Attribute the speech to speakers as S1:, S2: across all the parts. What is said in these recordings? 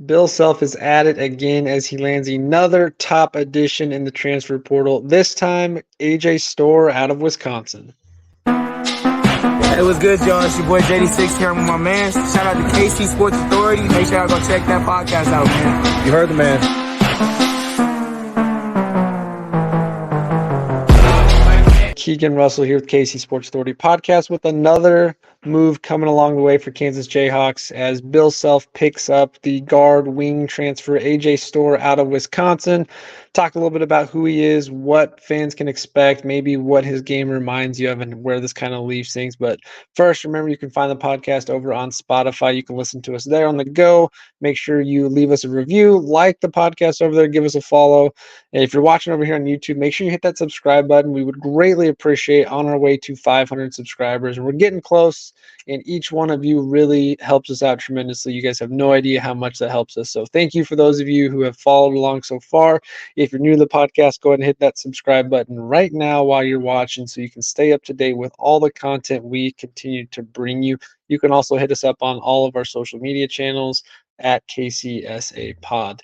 S1: Bill Self is at it again as he lands another top addition in the transfer portal. This time, Aj Storr out of Wisconsin.
S2: Hey, what's good, y'all? It's your boy JD6 here with my man. Shout out to KC Sports Authority. Make sure y'all go check that podcast out, man.
S3: You heard the man.
S1: Keegan Russell here with KC Sports Authority podcast with another move coming along the way for Kansas Jayhawks as Bill Self picks up the guard wing transfer Aj Storr out of Wisconsin. Talk a little bit about who he is, what fans can expect, maybe what his game reminds you of, and where this kind of leaves things. But first, remember you can find the podcast over on Spotify. You can listen to us there on the go. Make sure you leave us a review, like the podcast over there, give us a follow. And if you're watching over here on YouTube, make sure you hit that subscribe button. We would greatly appreciate on our way to 500 subscribers. And we're getting close, and each one of you really helps us out tremendously. You guys have no idea how much that helps us. So thank you for those of you who have followed along so far. If you're new to the podcast, go ahead and hit that subscribe button right now while you're watching so you can stay up to date with all the content we continue to bring you. You can also hit us up on all of our social media channels at KCSA Pod.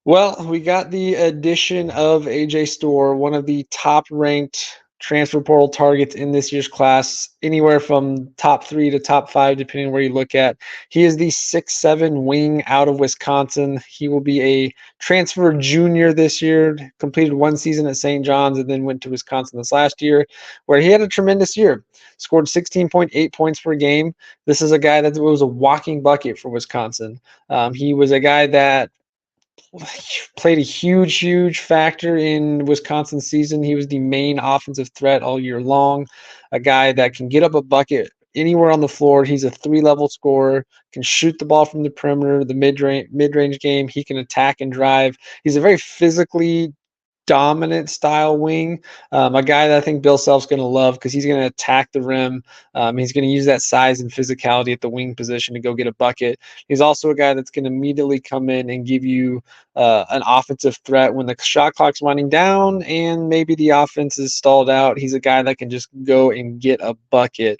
S1: Well, we got the addition of Aj Storr, one of the top-ranked transfer portal targets in this year's class, anywhere from top 3 to top 5, depending on where you look at. He is the 6'7" wing out of Wisconsin. He will be a transfer junior this year, completed one season at St. John's, and then went to Wisconsin this last year, where he had a tremendous year. Scored 16.8 points per game. This is a guy that was a walking bucket for Wisconsin. He was a guy that played a huge factor in Wisconsin's season. He was the main offensive threat all year long, a guy that can get up a bucket anywhere on the floor. He's a 3-level scorer, can shoot the ball from the perimeter, the mid-range game. He can attack and drive. He's a very physically dominant style wing, a guy that I think Bill Self's going to love because he's going to attack the rim. He's going to use that size and physicality at the wing position to go get a bucket. He's also a guy that's going to immediately come in and give you an offensive threat when the shot clock's winding down and maybe the offense is stalled out. He's a guy that can just go and get a bucket.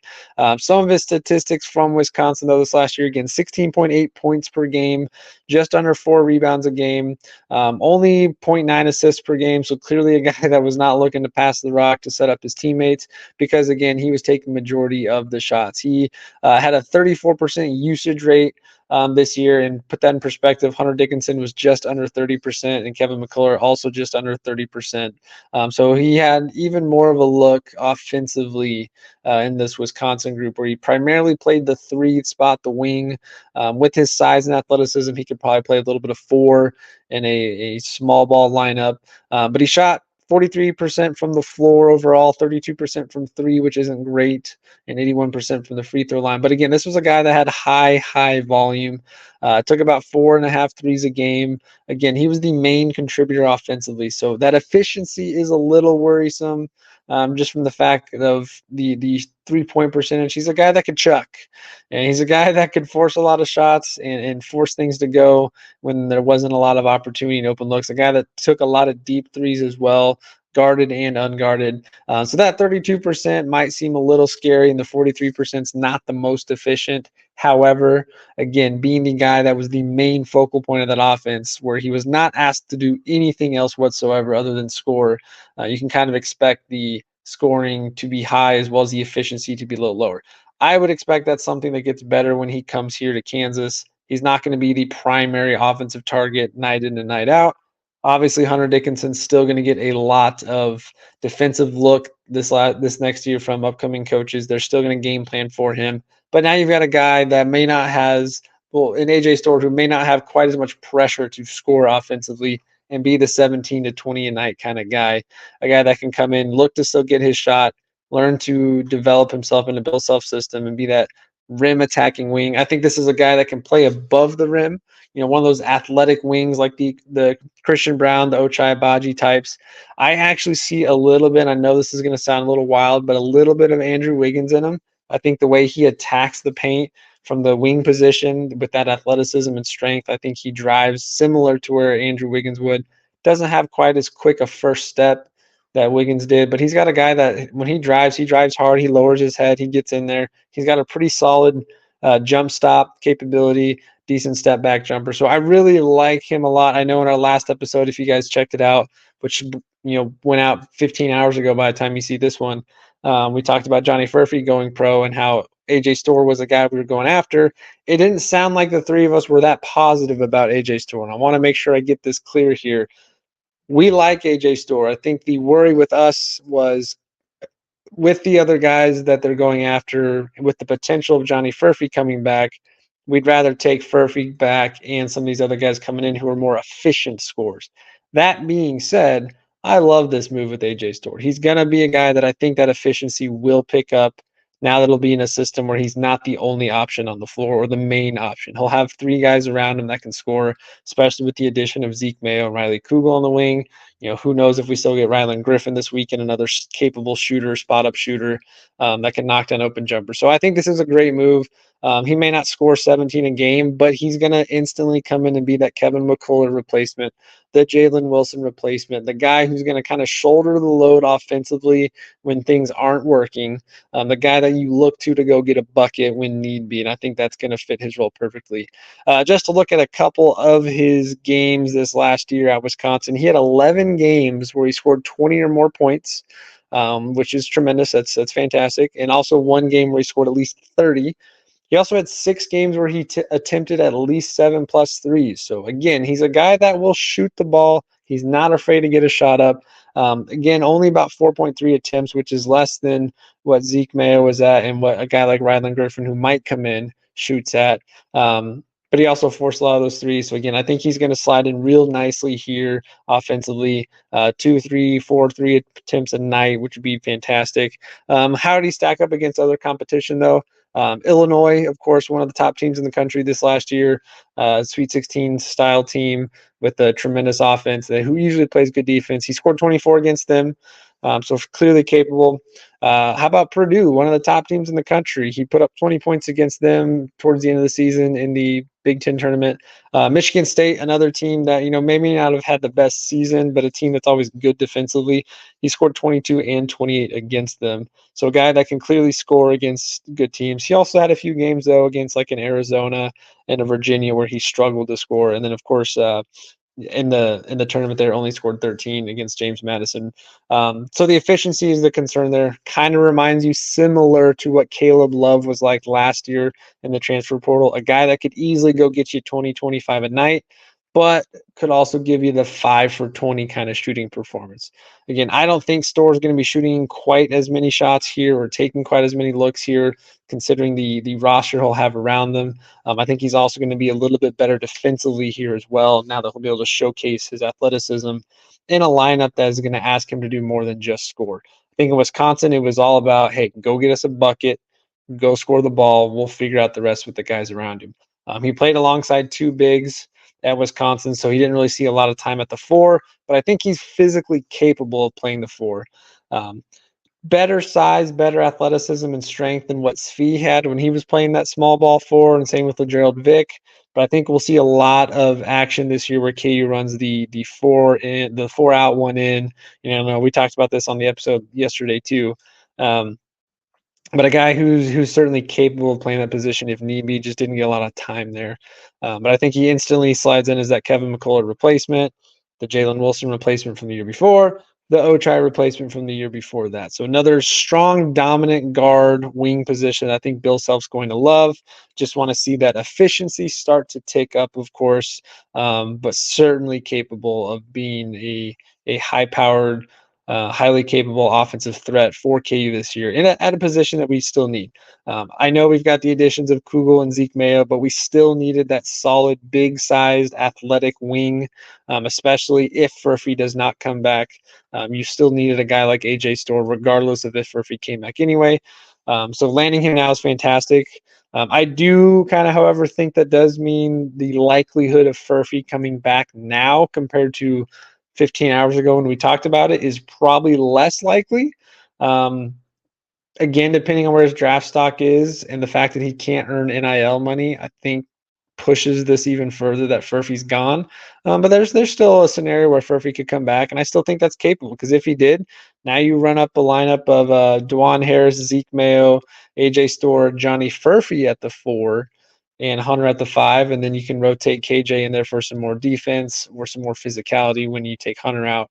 S1: Some of his statistics from Wisconsin, though, this last year, again, 16.8 points per game, just under 4 rebounds a game, only 0.9 assists per game. So clearly a guy that was not looking to pass the rock to set up his teammates because, again, he was taking majority of the shots. He had a 34% usage rate this year, and put that in perspective, Hunter Dickinson was just under 30%, and Kevin McCullough also just under 30%. So he had even more of a look offensively in this Wisconsin group, where he primarily played the 3 spot, the wing. With his size and athleticism, he could probably play a little bit of 4 in a small ball lineup. But he shot 43% from the floor overall, 32% from 3, which isn't great, and 81% from the free throw line. But again, this was a guy that had high volume. Took about 4.5 threes a game. Again, he was the main contributor offensively. So that efficiency is a little worrisome, just from the fact of the 3-point percentage. He's a guy that could chuck, and he's a guy that could force a lot of shots and force things to go when there wasn't a lot of opportunity and open looks. A guy that took a lot of deep threes as well, guarded and unguarded. So that 32% might seem a little scary, and the 43% is not the most efficient. However, again, being the guy that was the main focal point of that offense, where he was not asked to do anything else whatsoever other than score, you can kind of expect the scoring to be high as well as the efficiency to be a little lower. I would expect that's something that gets better when he comes here to Kansas. He's not going to be the primary offensive target night in and night out. Obviously, Hunter Dickinson's still going to get a lot of defensive look this next year from upcoming coaches. They're still going to game plan for him. But now you've got a guy that may not has, well, an Aj Storr who may not have quite as much pressure to score offensively and be the 17 to 20 a night kind of guy. A guy that can come in, look to still get his shot, learn to develop himself in a Bill Self system and be that rim attacking wing. I think this is a guy that can play above the rim. You know, one of those athletic wings like the Christian Brown, the Ochai Agbaji types. I actually see a little bit, I know this is going to sound a little wild, but a little bit of Andrew Wiggins in him. I think the way he attacks the paint from the wing position with that athleticism and strength, I think he drives similar to where Andrew Wiggins would. Doesn't have quite as quick a first step that Wiggins did, but he's got a guy that when he drives hard, he lowers his head, he gets in there. He's got a pretty solid jump stop capability, decent step back jumper. So I really like him a lot. I know in our last episode, if you guys checked it out, which went out 15 hours ago by the time you see this one, we talked about Johnny Furphy going pro and how AJ Storr was the guy we were going after. It didn't sound like the three of us were that positive about AJ Storr, and I want to make sure I get this clear here. We like AJ Storr. I think the worry with us was with the other guys that they're going after, with the potential of Johnny Furphy coming back, we'd rather take Furphy back and some of these other guys coming in who are more efficient scores. That being said, I love this move with AJ Storr. He's going to be a guy that I think that efficiency will pick up now that it'll be in a system where he's not the only option on the floor or the main option. He'll have three guys around him that can score, especially with the addition of Zeke Mayo and Riley Kugel on the wing. Who knows if we still get Rylan Griffin this weekend, another capable shooter, spot up shooter that can knock down open jumpers. So I think this is a great move. He may not score 17 a game, but he's going to instantly come in and be that Kevin McCullough replacement, the Jalen Wilson replacement, the guy who's going to kind of shoulder the load offensively when things aren't working, the guy that you look to go get a bucket when need be. And I think that's going to fit his role perfectly. Just to look at a couple of his games this last year at Wisconsin, he had 11 games where he scored 20 or more points, which is tremendous. That's fantastic. And also one game where he scored at least 30. He also had 6 games where he attempted at least 7+ threes. So again, he's a guy that will shoot the ball. He's not afraid to get a shot up. Again, only about 4.3 attempts, which is less than what Zeke Mayo was at and what a guy like Rylan Griffin, who might come in, shoots at. But he also forced a lot of those threes. So again, I think he's going to slide in real nicely here offensively. 2, 3, 4, 3 attempts a night, which would be fantastic. How did he stack up against other competition, though? Illinois, of course, one of the top teams in the country this last year, Sweet 16 style team with a tremendous offense who usually plays good defense. He scored 24 against them, so clearly capable. How about Purdue, one of the top teams in the country? He put up 20 points against them towards the end of the season in the Big Ten tournament. Michigan State, another team that maybe not have had the best season, but a team that's always good defensively. He scored 22 and 28 against them. So a guy that can clearly score against good teams. He also had a few games, though, against like an Arizona and a Virginia where he struggled to score. And then, of course, in the tournament there only scored 13 against James Madison. So the efficiency is the concern there. Kind of reminds you similar to what Caleb Love was like last year in the transfer portal, a guy that could easily go get you 20, 25 a night, but could also give you the 5 for 20 kind of shooting performance. Again, I don't think Storr is going to be shooting quite as many shots here or taking quite as many looks here, considering the roster he'll have around them. I think he's also going to be a little bit better defensively here as well, now that he'll be able to showcase his athleticism in a lineup that is going to ask him to do more than just score. I think in Wisconsin, it was all about, hey, go get us a bucket, go score the ball. We'll figure out the rest with the guys around him. He played alongside 2 bigs at Wisconsin, so he didn't really see a lot of time at the 4, but I think he's physically capable of playing the 4. Better size, better athleticism and strength than what Svi had when he was playing that small ball 4, and same with LeGerald Vick. But I think we'll see a lot of action this year where KU runs the 4 in, the 4 out, 1 in. We talked about this on the episode yesterday too. But a guy who's certainly capable of playing that position if need be, just didn't get a lot of time there. But I think he instantly slides in as that Kevin McCullough replacement, the Jalen Wilson replacement from the year before, the Ochai replacement from the year before that. So another strong, dominant guard wing position I think Bill Self's going to love. Just want to see that efficiency start to tick up, of course, but certainly capable of being a high-powered, highly capable offensive threat for KU this year at a position that we still need. I know we've got the additions of Kugel and Zeke Mayo, but we still needed that solid, big-sized, athletic wing, especially if Furphy does not come back. You still needed a guy like AJ Storr, regardless of if Furphy came back anyway. So landing him now is fantastic. I do kind of, however, think that does mean the likelihood of Furphy coming back now compared to 15 hours ago when we talked about it is probably less likely. Again, depending on where his draft stock is and the fact that he can't earn NIL money, I think pushes this even further that Furphy's gone. But there's still a scenario where Furphy could come back, and I still think that's capable because if he did, now you run up a lineup of Dwan Harris, Zeke Mayo, AJ Storr, Johnny Furphy at the 4. and Hunter at the 5, and then you can rotate KJ in there for some more defense or some more physicality when you take Hunter out.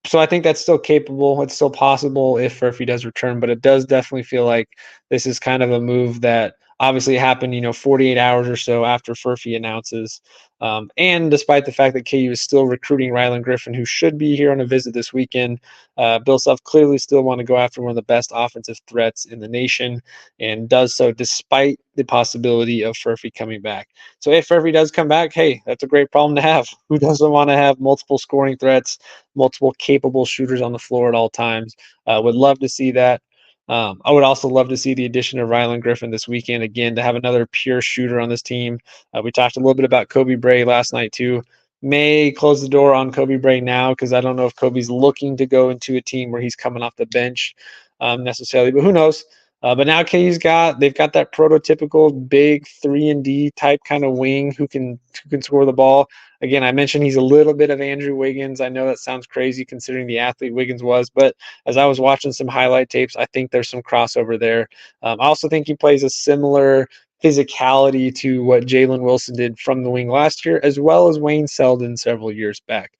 S1: So I think that's still capable. It's still possible if Furphy does return, but it does definitely feel like this is kind of a move that obviously happened, 48 hours or so after Furphy announces. And despite the fact that KU is still recruiting Rylan Griffin, who should be here on a visit this weekend, Bill Self clearly still want to go after one of the best offensive threats in the nation, and does so despite the possibility of Furphy coming back. So if Furphy does come back, hey, that's a great problem to have. Who doesn't want to have multiple scoring threats, multiple capable shooters on the floor at all times? Would love to see that. I would also love to see the addition of Rylan Griffin this weekend again to have another pure shooter on this team. We talked a little bit about Kobe Bray last night too. May close the door on Kobe Bray now because I don't know if Kobe's looking to go into a team where he's coming off the bench necessarily, but who knows? But now they've got that prototypical big 3-and-D type kind of wing who can score the ball. Again, I mentioned he's a little bit of Andrew Wiggins. I know that sounds crazy considering the athlete Wiggins was, but as I was watching some highlight tapes, I think there's some crossover there. I also think he plays a similar physicality to what Jalen Wilson did from the wing last year, as well as Wayne Selden several years back.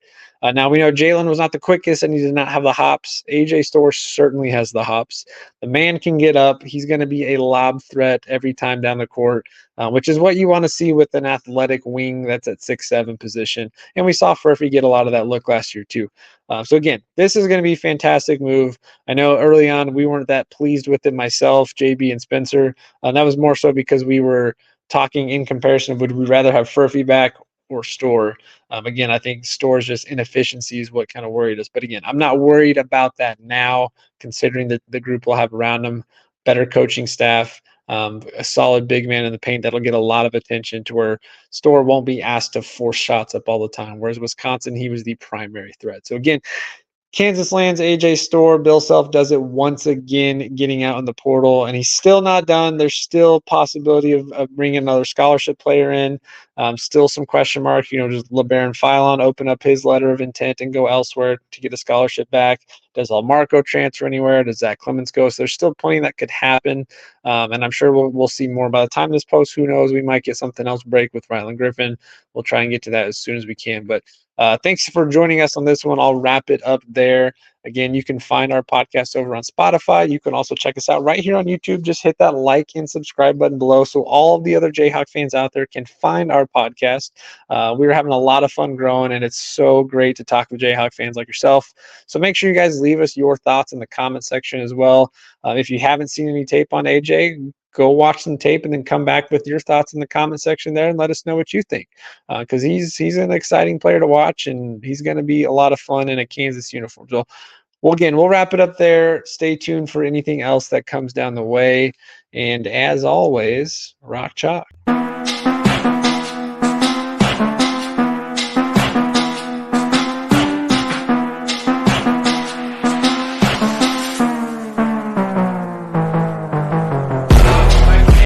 S1: Now we know Jalen was not the quickest and he did not have the hops. Aj Storr certainly has the hops. The man can get up. He's going to be a lob threat every time down the court, which is what you want to see with an athletic wing that's at 6'7" position. And we saw Furphy get a lot of that look last year too. So again, this is going to be a fantastic move. I know early on we weren't that pleased with it myself, JB and Spencer. That was more so because we were talking in comparison. Would we rather have Furphy back or Storr? Again, I think Storr's just inefficiency is what kind of worried us. But again, I'm not worried about that now, considering that the group will have around them better coaching staff, a solid big man in the paint that'll get a lot of attention to where Storr won't be asked to force shots up all the time. Whereas Wisconsin, he was the primary threat. So again, Kansas lands Aj Storr. Bill Self does it once again, getting out in the portal, and he's still not done. There's still possibility of bringing another scholarship player in. Still some question marks. Does LeBaron Philon open up his letter of intent and go elsewhere to get a scholarship back? Does Marco transfer anywhere? Does Zach Clemens go? So there's still plenty that could happen, and I'm sure we'll see more by the time this post. Who knows? We might get something else break with Rylan Griffin. We'll try and get to that as soon as we can, but thanks for joining us on this one. I'll wrap it up there. Again, you can find our podcast over on Spotify. You can also check us out right here on YouTube. Just hit that like and subscribe button below so all of the other Jayhawk fans out there can find our podcast. We're having a lot of fun growing, and it's so great to talk with Jayhawk fans like yourself. So make sure you guys leave us your thoughts in the comment section as well. If you haven't seen any tape on AJ, go watch some tape and then come back with your thoughts in the comment section there and let us know what you think, because he's an exciting player to watch, and he's going to be a lot of fun in a Kansas uniform. So we'll wrap it up there. Stay tuned for anything else that comes down the way, and as always, rock chalk.